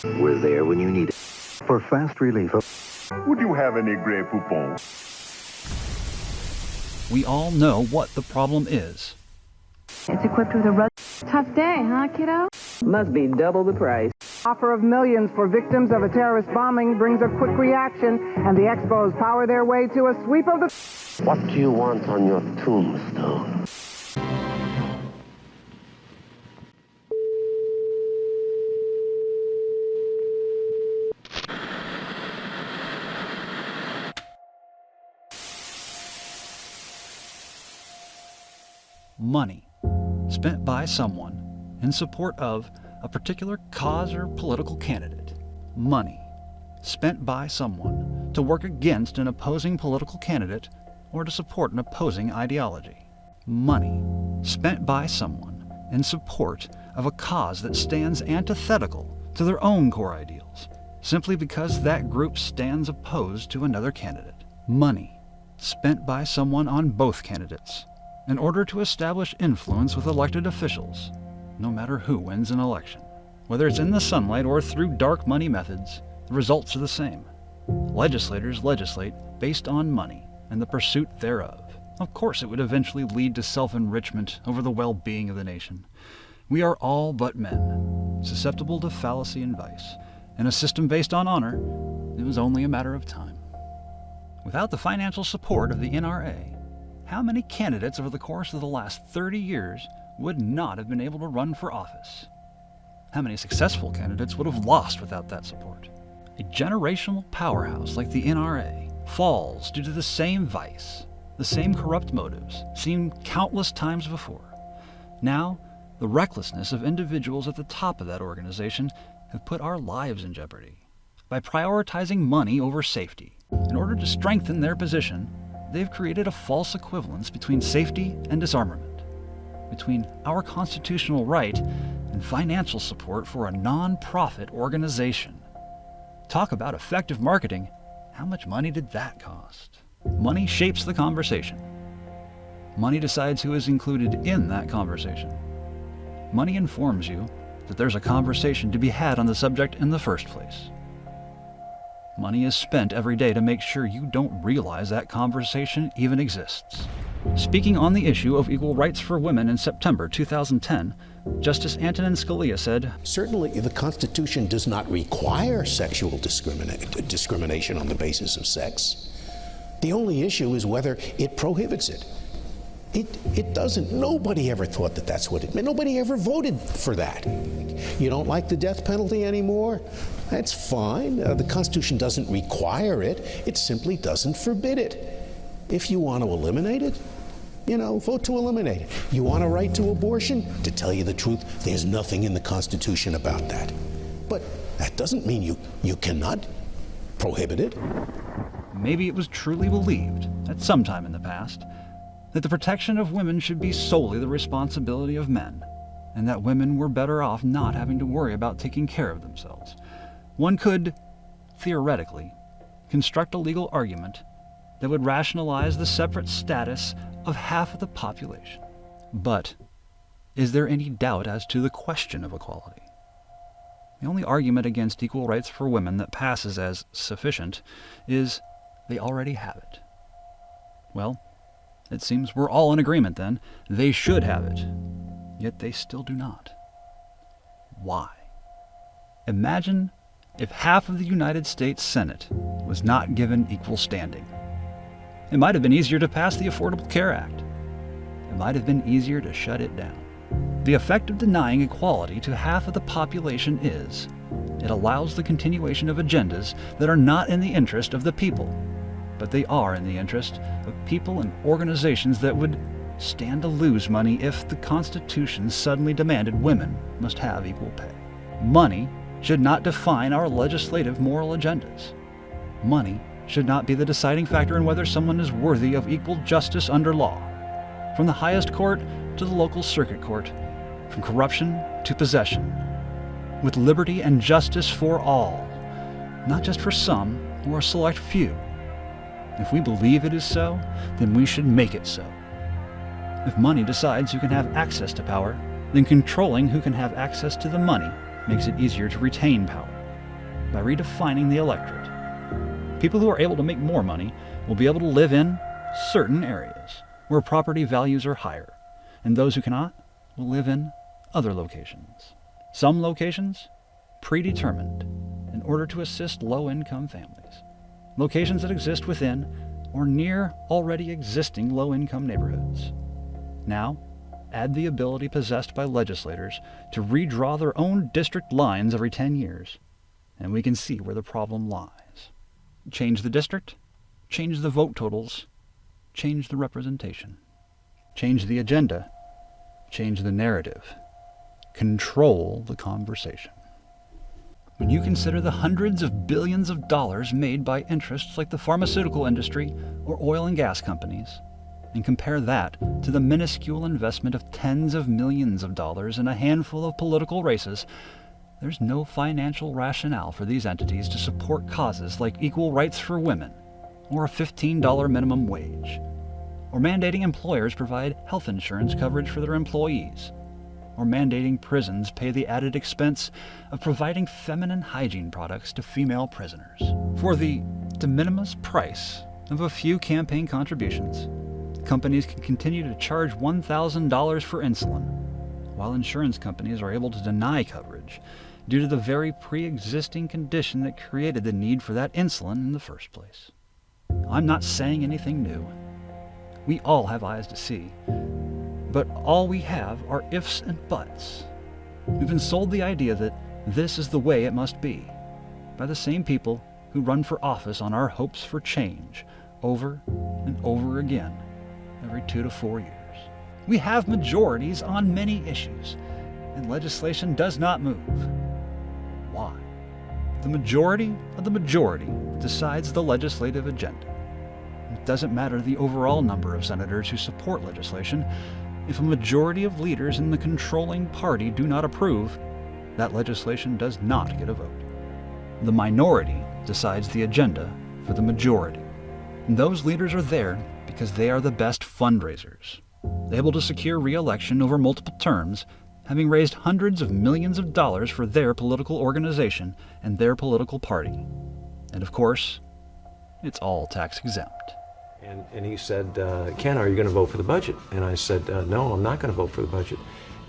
We're there when you need it. For fast relief. Would you have any Grey Poupon? We all know what the problem is. It's equipped with a tough day, huh, kiddo? Must be double the price. Offer of millions for victims of a terrorist bombing brings a quick reaction, and the Expos power their way to a sweep of the... What do you want on your tombstone? Money spent by someone in support of a particular cause or political candidate. Money spent by someone to work against an opposing political candidate or to support an opposing ideology. Money spent by someone in support of a cause that stands antithetical to their own core ideals, simply because that group stands opposed to another candidate. Money spent by someone on both candidates in order to establish influence with elected officials, no matter who wins an election. Whether it's in the sunlight or through dark money methods, the results are the same. Legislators legislate based on money and the pursuit thereof. Of course, it would eventually lead to self-enrichment over the well-being of the nation. We are all but men, susceptible to fallacy and vice. In a system based on honor, it was only a matter of time. Without the financial support of the NRA, how many candidates over the course of the last 30 years would not have been able to run for office? How many successful candidates would have lost without that support? A generational powerhouse like the NRA falls due to the same vice, the same corrupt motives seen countless times before. Now, the recklessness of individuals at the top of that organization have put our lives in jeopardy by prioritizing money over safety. In order to strengthen their position, they've created a false equivalence between safety and disarmament, between our constitutional right and financial support for a non-profit organization. Talk about effective marketing. How much money did that cost? Money shapes the conversation. Money decides who is included in that conversation. Money informs you that there's a conversation to be had on the subject in the first place. Money is spent every day to make sure you don't realize that conversation even exists. Speaking on the issue of equal rights for women in September 2010, Justice Antonin Scalia said, "Certainly, the Constitution does not require sexual discrimination on the basis of sex. The only issue is whether it prohibits it. It doesn't. Nobody ever thought that that's what it meant. Nobody ever voted for that. You don't like the death penalty anymore? That's fine. The Constitution doesn't require it. It simply doesn't forbid it. If you want to eliminate it, vote to eliminate it. You want a right to abortion? To tell you the truth, there's nothing in the Constitution about that. But that doesn't mean you cannot prohibit it." Maybe it was truly believed, at some time in the past, that the protection of women should be solely the responsibility of men, and that women were better off not having to worry about taking care of themselves. One could, theoretically, construct a legal argument that would rationalize the separate status of half of the population. But is there any doubt as to the question of equality? The only argument against equal rights for women that passes as sufficient is they already have it. Well, it seems we're all in agreement then. They should have it, yet they still do not. Why? Imagine if half of the United States Senate was not given equal standing. It might have been easier to pass the Affordable Care Act. It might have been easier to shut it down. The effect of denying equality to half of the population is, it allows the continuation of agendas that are not in the interest of the people, but they are in the interest of people and organizations that would stand to lose money if the Constitution suddenly demanded women must have equal pay. Money should not define our legislative moral agendas. Money should not be the deciding factor in whether someone is worthy of equal justice under law, from the highest court to the local circuit court, from corruption to possession, with liberty and justice for all, not just for some or a select few. If we believe it is so, then we should make it so. If money decides who can have access to power, then controlling who can have access to the money makes it easier to retain power. by redefining the electorate. People who are able to make more money will be able to live in certain areas where property values are higher, and those who cannot will live in other locations. Some locations predetermined in order to assist low-income families. Locations that exist within or near already existing low-income neighborhoods. Now, add the ability possessed by legislators to redraw their own district lines every 10 years, and we can see where the problem lies. Change the district, change the vote totals, change the representation, change the agenda, change the narrative, control the conversation. When you consider the hundreds of billions of dollars made by interests like the pharmaceutical industry or oil and gas companies, and compare that to the minuscule investment of tens of millions of dollars in a handful of political races, there's no financial rationale for these entities to support causes like equal rights for women, or a $15 minimum wage, or mandating employers provide health insurance coverage for their employees, or mandating prisons pay the added expense of providing feminine hygiene products to female prisoners. For the de minimis price of a few campaign contributions, companies can continue to charge $1,000 for insulin, while insurance companies are able to deny coverage due to the very pre-existing condition that created the need for that insulin in the first place. I'm not saying anything new. We all have eyes to see, but all we have are ifs and buts. We've been sold the idea that this is the way it must be by the same people who run for office on our hopes for change over and over again every 2 to 4 years. We have majorities on many issues, and legislation does not move. Why? The majority of the majority decides the legislative agenda. It doesn't matter the overall number of senators who support legislation. If a majority of leaders in the controlling party do not approve, that legislation does not get a vote. The minority decides the agenda for the majority. And those leaders are there because they are the best fundraisers, able to secure re-election over multiple terms, having raised hundreds of millions of dollars for their political organization and their political party. And of course, it's all tax exempt. And he said, Ken, are you going to vote for the budget? And I said, no, I'm not going to vote for the budget.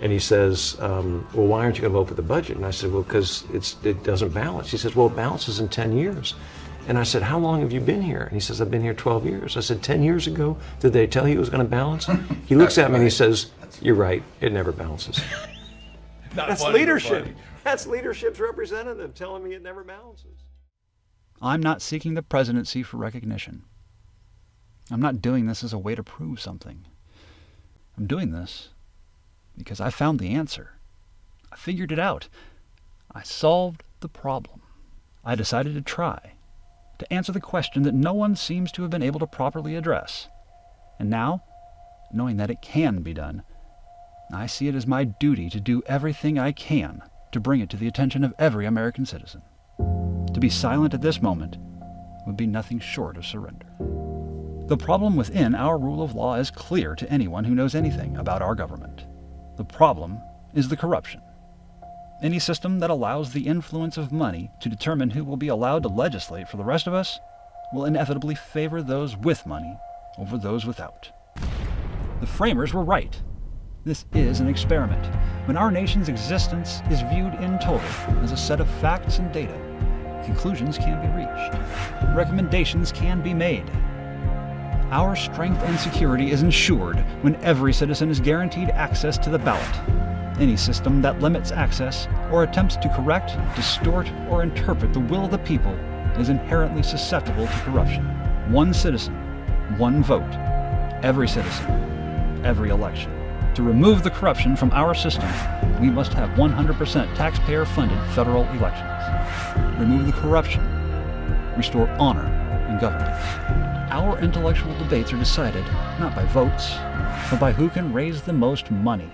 And he says, well, why aren't you going to vote for the budget? And I said, well, because it doesn't balance. He says, well, it balances in 10 years. And I said, how long have you been here? And he says, I've been here 12 years. I said, 10 years ago, did they tell you it was going to balance? He looks at me and he says, you're right, it never balances. That's leadership. That's leadership's representative telling me it never balances. I'm not seeking the presidency for recognition. I'm not doing this as a way to prove something. I'm doing this because I found the answer. I figured it out. I solved the problem. I decided to try to answer the question that no one seems to have been able to properly address. And now, knowing that it can be done, I see it as my duty to do everything I can to bring it to the attention of every American citizen. To be silent at this moment would be nothing short of surrender. The problem within our rule of law is clear to anyone who knows anything about our government. The problem is the corruption. Any system that allows the influence of money to determine who will be allowed to legislate for the rest of us will inevitably favor those with money over those without. The framers were right. This is an experiment. When our nation's existence is viewed in total as a set of facts and data, conclusions can be reached. Recommendations can be made. Our strength and security is ensured when every citizen is guaranteed access to the ballot. Any system that limits access or attempts to correct, distort, or interpret the will of the people is inherently susceptible to corruption. One citizen, one vote. Every citizen, every election. To remove the corruption from our system, we must have 100% taxpayer-funded federal elections. Remove the corruption. Restore honor in governance. Our intellectual debates are decided not by votes, but by who can raise the most money,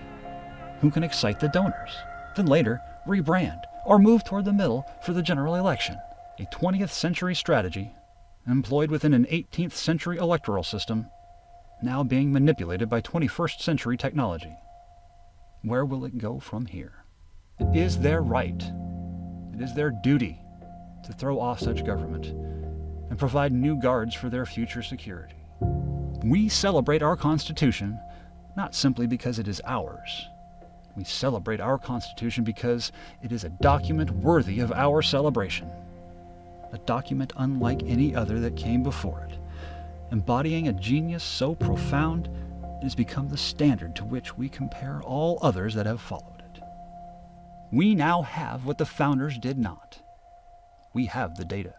who can excite the donors, then later rebrand or move toward the middle for the general election. A 20th century strategy employed within an 18th century electoral system, now being manipulated by 21st century technology. Where will it go from here? It is their right. It is their duty to throw off such government and provide new guards for their future security. We celebrate our Constitution not simply because it is ours. We celebrate our Constitution because it is a document worthy of our celebration, a document unlike any other that came before it, embodying a genius so profound it has become the standard to which we compare all others that have followed it. We now have what the founders did not. We have the data.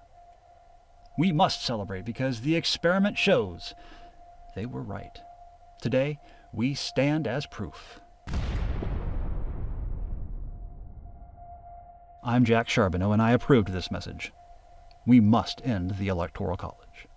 We must celebrate because the experiment shows they were right. Today, we stand as proof. I'm Jack Charbonneau, and I approved this message. We must end the Electoral College.